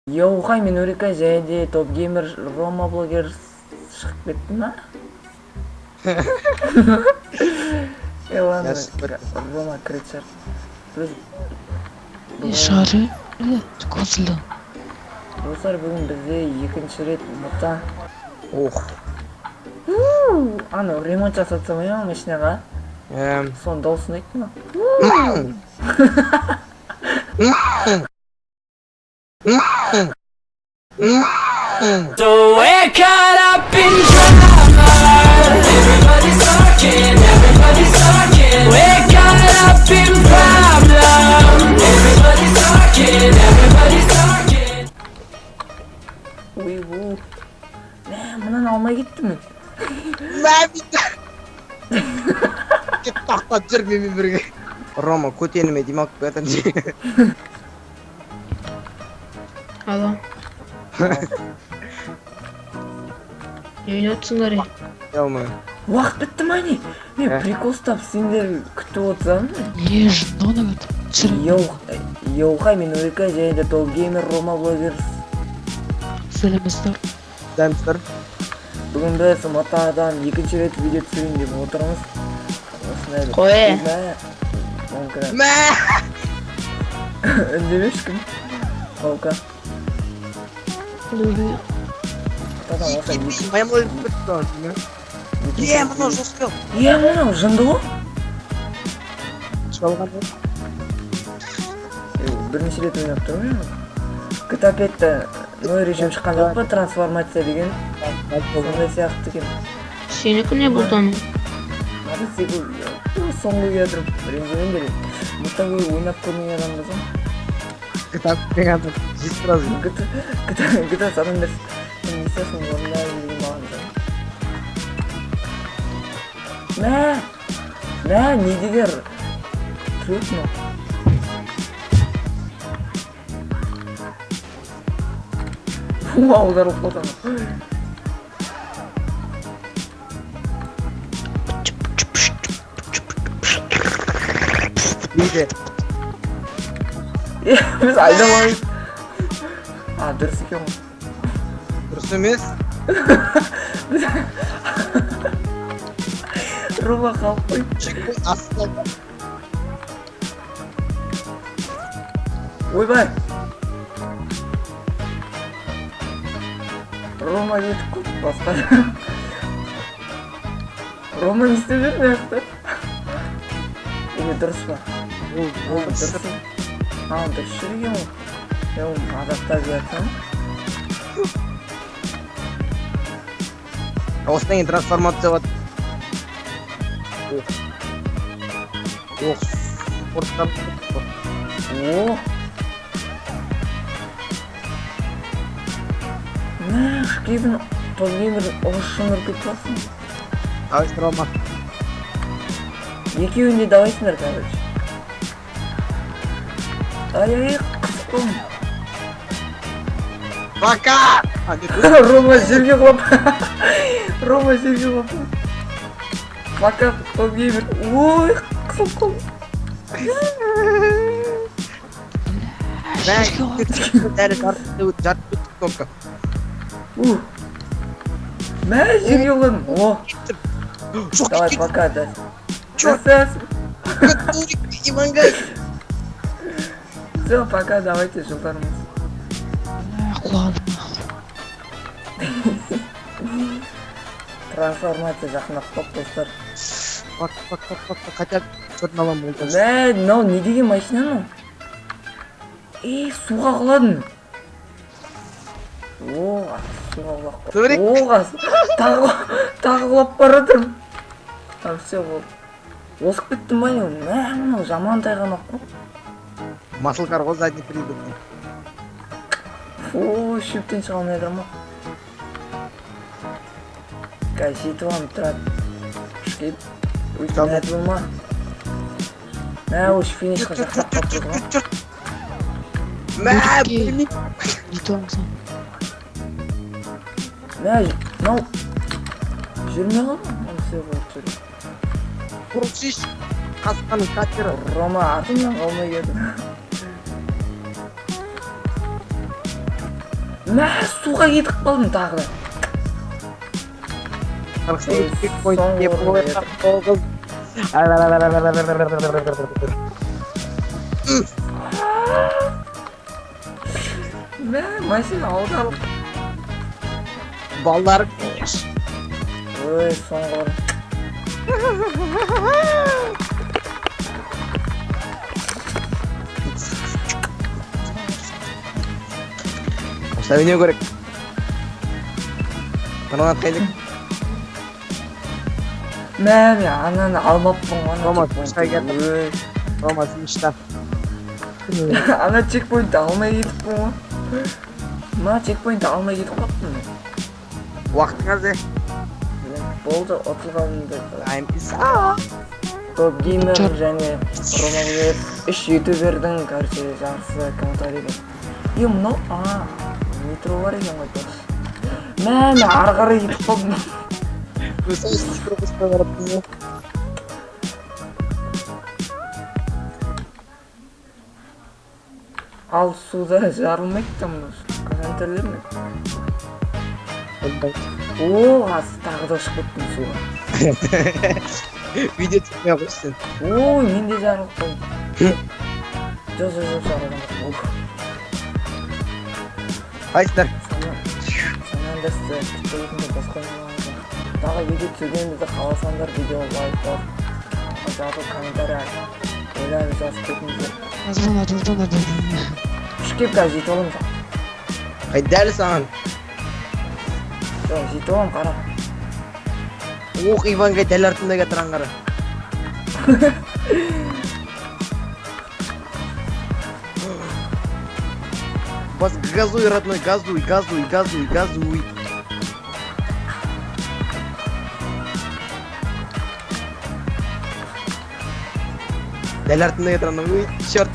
Йоухай, мен Өрика және Топ Геймер Рома блогер шығып кетті ма? Ладно, Рома кричар. Шары қосылды. Достар, бүгін бізде екінші рет мұта. Ох. Аны ремонт жасатсам ма машинаға? Соның дауысын айттың ба? So we're caught up in drama. Everybody's talking, everybody's talking. We're caught up in problem. Everybody's talking, everybody's talking. Ой, мұнан алмай кеттім мен. Кет тақтап жүр менімен бірге. Рома, көтеніме демалып кетің. Алло. Не ойнатсыңдар е? Елма. Уақыт бітті ма не? Мен прикол ұстап сендер күтіп отырсам. Не жындауына өт? Йоухай, мен Өрика және Топ Геймер Рома блогер. Сәлеміздер. Дәмістір. Бүгін біз матадан екінші рет видео түсірейін деп отырмыз. Қой. Мә! Үндемеш кім? Қаука. Лүлі. Маймыл өтіп мұнау жоспел. Мұнау жынды ғой? Шалған ғой. Бірнеше рет ойнап тұрмын мен. GTA 5-та ной режим шыққан жоқ па, трансформация деген. Сондай сияқты екен. Сенікі не бұлдан? Мотоцикл соңғы келтіріп ренжімен береді. Мұттан көй ойнап көрмеген адамды соң. Кітап деген адам жист разы. GTA San Andreas несесін орында жүрген маған. Не дегер түрет мұ? Аударылып қотаны. Дейді. Біз айдамайыз. Дұрыс екен ғой. Дұрыс емес. Рома қалып қой. Чекпой астында. Ойбай. Рома кетіп қой. Басқа. Рома не істеп жүр маяқты? Дұрыс па? Дұрыс. Дұрыс жүрген ғой. Адапта жатсам. Осыдан кейін трансформация болады. Ох, спорттан. Шкебін Топ Геймер ұлышын үркет басын. Давай, Рома. Екеуінде давайсыңдар, короче. Ай, қысқым. Пока! Рома жерге құлап. Рома жерге құлап. Пока, Топ Геймер. Ой, қысқым. Дәрі жарты топқа. Жерге құладым. О, давай, пока, да. Красавцы. Имангай. Все, пока, давайте жылдарымыз. Құладым. Трансформация жақындап топ достар. Хотя көрін алам болды. Мынау не деген машина мынау? Суға құладым. Суға құлап. Тағы құлап бара жатырмын. Все болды. Осып кеттім ба не? Мынау жаман тайғанақ қой. Масылкар ғой задний привод. Шөптен шыға алмай жатырмын ма? Қазір жетіп алып тұрады. Шкеп. Өйтіп әді болма. Өш финишқа жақтап қап тұрды ма? Не тоңсың? Мынау жүрмей қалды ма? Все болып жүр. Құрықшиш қасқаның катері. Рома атымнан қалмай келді. Мә, суға кетіп қалдым тағы да. 48 чекпоинт Соңғы деп орын қойған қыз. Мә, машина аударып. Балдар. Ой, соңғы орын. Осылай ойнау керек. Гранат қайдық. Мә, мен ананы алмаппын ғой. Рома, чекпоинтты. шыға келді. Ой. Рома, финишта. Ана чекпоинтты алмай кетіппін ғой. Мына чекпоинтты алмай кетіп қалыппын мен. Уақытың қазір. Болды, ұтылғанымды. I'm Isa. Топ геймер және Ромалбек 3 ютубердің короче жақсы комментарийге. Мынау, метро бар екен ғой дос. Мен ары қарай кетіп қалдым. Өсі стикропысқа қараппын. Ал суда жарылмайды да мұны. Контерлер ме? О, аз тағы да шығып кеттім суға. Видео түсірмей қойсын. Ой, мен де жарылып қалдым. Жоқ, жарылған. Қайсыздар? Сананда сізді күтпейтінді басқа нелаңызды. Тағы видео түсіргенімізді қаласаңдар видео лайк басып, жазып комментарий ойланып жазып кетіңіздер. Үшкеп қазір жетіп аламын жоқ. Қай дәл саған. Жоқ, жетіп аламын қара. Оқ, Иванға дәл артында тұрған қара. Бас газуй, родной, газуй. Дәл артында тұрған, ой, черт.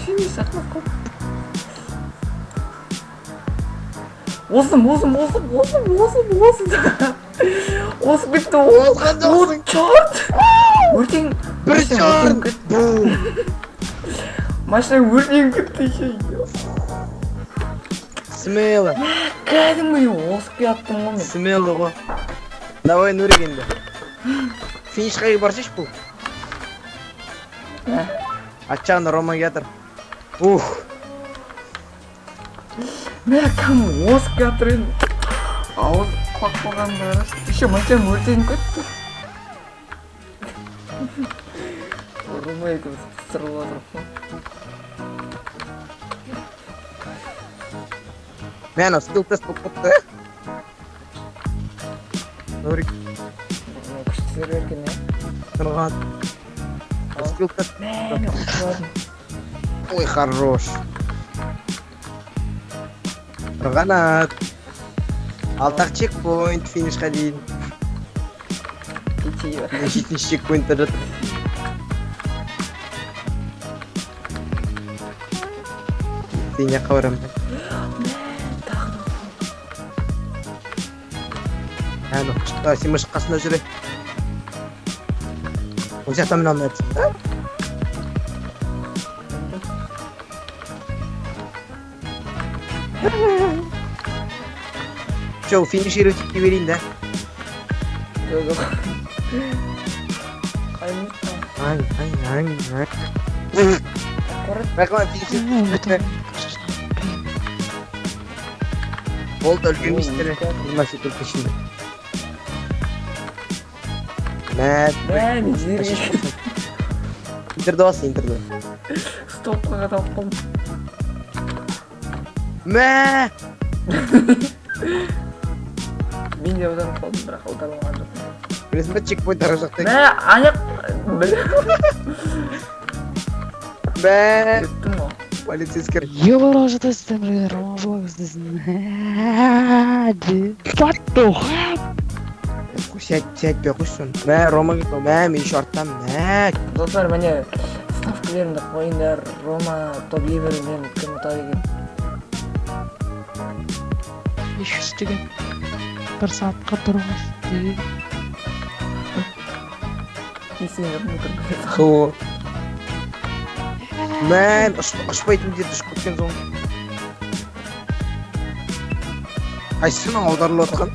Финиш сақлап қалды. Осым. Осып кетті. Озған жоқсың. Чорт! Өртең. Бір чорт. Машина өртең кетті еще. Смело. Кәдімгі осып кеттім ғой мен. Смело ғой. Давай Нурик енді. Финишқа барсайшы бұл. Ат жағында Рома кетір. Мен кәдімгі осып кетір енді. Ауыз құлақ болғанда. Еще машина өртең кетті. Рома екеуміз сырылып отырып қой. Мен скилл тест болып қойды. Нурик Күшті сервер екен, тұрған. Скилл тест. Мен ұтыладым. Ой, хорош. Тұрғанат. Алтақ чекпоинт финишқа дейін. Кетейі. Жетінші чекпоинттар жатыр. Сене қауырам. Сен мұшық қасында жүре. Ол жақта мен алмай атсың да? Чоу, финишировать берейін да? Жоқ. Қаймыстан. Байқылан финишировать. Болды өлгенмейстері. 20 секунд ішінде. Мен жерге Интерді басы, интерді. стопқа қадап қалдым. Мә! Мен де аударып қалдым, бірақ аударылған жоқпын. Білесің бе чекпоинт ара жақта? Аяқ Мә! кеттім ғой. Полицейскер. Ёбара жатасың, Рома блог іздесін. What the hell? Сәт бе қойсын. Мә, Рома кетті. Мә, мен шорттам. Мә! Достар, міне ставкілерімді қойыңдар. Рома топ геймері мен комментарий екен. 500 деген. Bir saatқа тұрмыз деген. Есеңдер мүмкін көреді. Ху. Мен ұшпайтын жерде ұшып кеткен соң. Қайсысының аударылып отқан?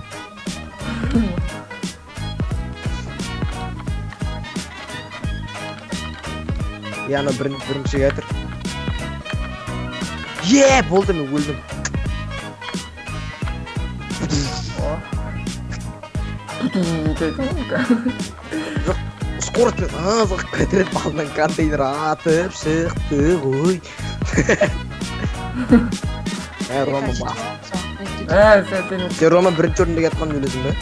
Яны бірінші кәтір. Болды мен өлдім. Скоростьпен азық кідіріп алдынан контейнер атып шықты ғой. Рома ба. Сен Рома бірінші орында кетқан өлесің бе?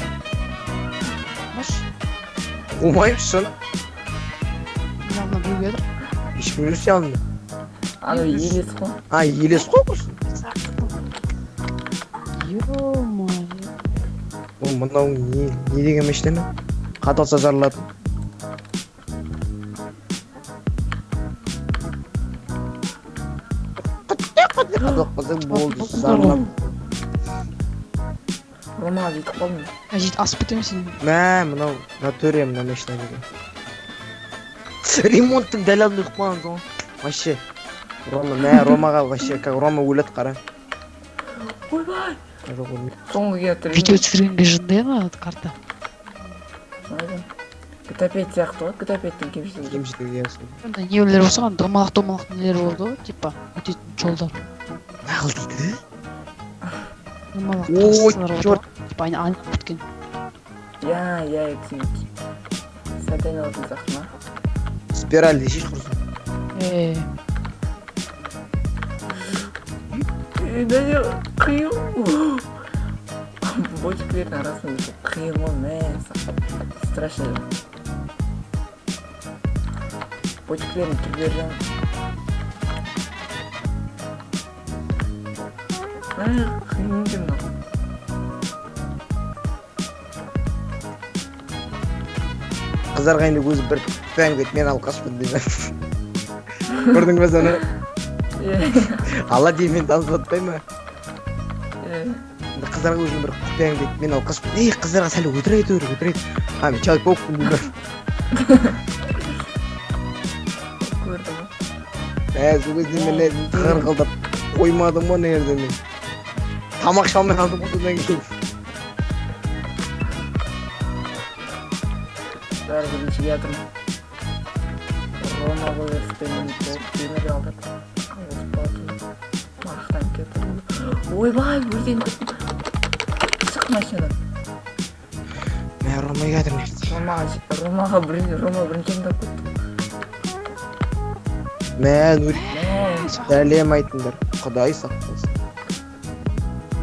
Олмайым шын. Yanına bir gelir. Ешкім емес жанында. Аны елес қой. Елес қой құрсын. Ё-моё. Мынау не деген машина ме? Қаталса жарылатын. Қаталып қалсаң болды, жарылап. Ромаға жетіп қалдым. Ajit asıp bitirmişsin. Мынау төре мына машина деген. Ремонттың дәл алдында ұқпаған соң. Вообще. Ромаға вообще, как Рома өледі қара. Ойбай! Соңғы кетір. Video түсіргенге жынды ма карта? GTA 5 сияқты ғой, GTA 5-тің кемшілігі. Кемшілігі ясы. Онда не өлер болса, домалақ нелер болды ғой, типа өтетін жолдар. Нағыл дейді? Домалақ Ой, трассалар болды черт. ғой, типа айналып біткен. Я түсінеді. Сәтен алатын сияқты ма? Спираль дешеш құрсын. Дәне қиын. Бочкілердің арасында қиын ғой, страшно. Бочкілердің түрлері жаңа. Қиын де мынау. Қыздарға енді өзі бір фән кет, мен алқашпын дейді. Көрдің бе соны? Алла дейін мен танысып атпай ма? Қыздарға өзінің бір құпияң дейді, мен алқашпын. Қыздарға сәл өтірейді. Мен человек болыппын дейді. Көрді ма? Сол кезде мен тығыр қылдап қоймадым ғой нерде мен. Тамақ шалмай қалдым одан кейін. Бәрі бірінші кетірмін. Рома Уэстпенен темір алдып. Мақтан кетті. Ойбай, өрден кеттім. Шық машинадан. Мен Ромаға кетірмін. Рома бірінші ендап кетті. Мен сәлем айтыңдар. Құдай сақтасын.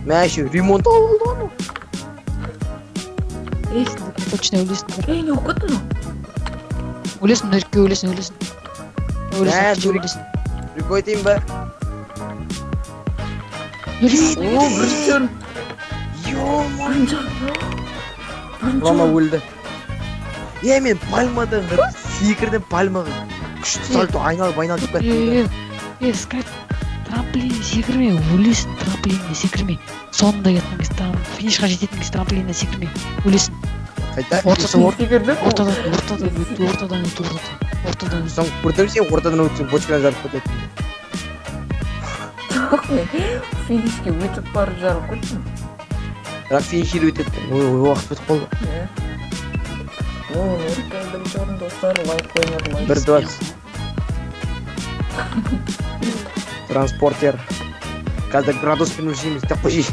Мен ремонт алып алды ғой. Точно өлесің. Не оқыттың ма? Өлесің, нөрекке өлесің. Өлесің, Рюк айтайын ба? Бірінші орын. Рома өлді. Мен пальмадан секірдім пальмаға. Күшті сальто айналып кеттім. Скайп, трамплин секірме, өлесің, трамплинде секірме. Соңында кеткен кез, финишқа жететін кез трамплинде секірме, өлесің. Қайта? Ортадан өту. Соң көрдім сен ортадан өтсің, бочкадан жарып кететін. Жоқ, мен финишке өтіп барып жарып кеттім. Бірақ финишке өтеді. Ой, уақыт өтіп қалды. Нұрекке бірінші орын достар, лайк қойыңдар. 1:20. Транспортер. Қазір градуспен өлшейміз, деп қойшы.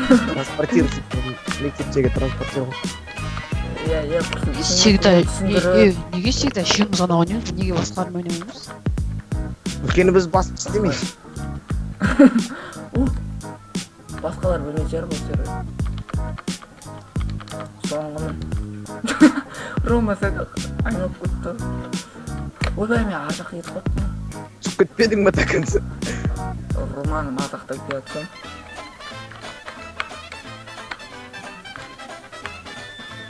Транспортер. Мектептегі транспортер ғой. Неге всегда үшеуміз ғана ойнаймыз, неге басқалармен ойнамаймыз? Өйткені біз басып істемейміз. Басқалар білмей жар бұл сері. Соңғымен. Рома сәді айналып көтті. Ойбай, мен ажақ етіп қоттым. Түсіп кетпедің ба такынсы? Романы мазақтап келатсам.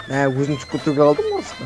Өзім түсіп кетуге қалдым орысқа.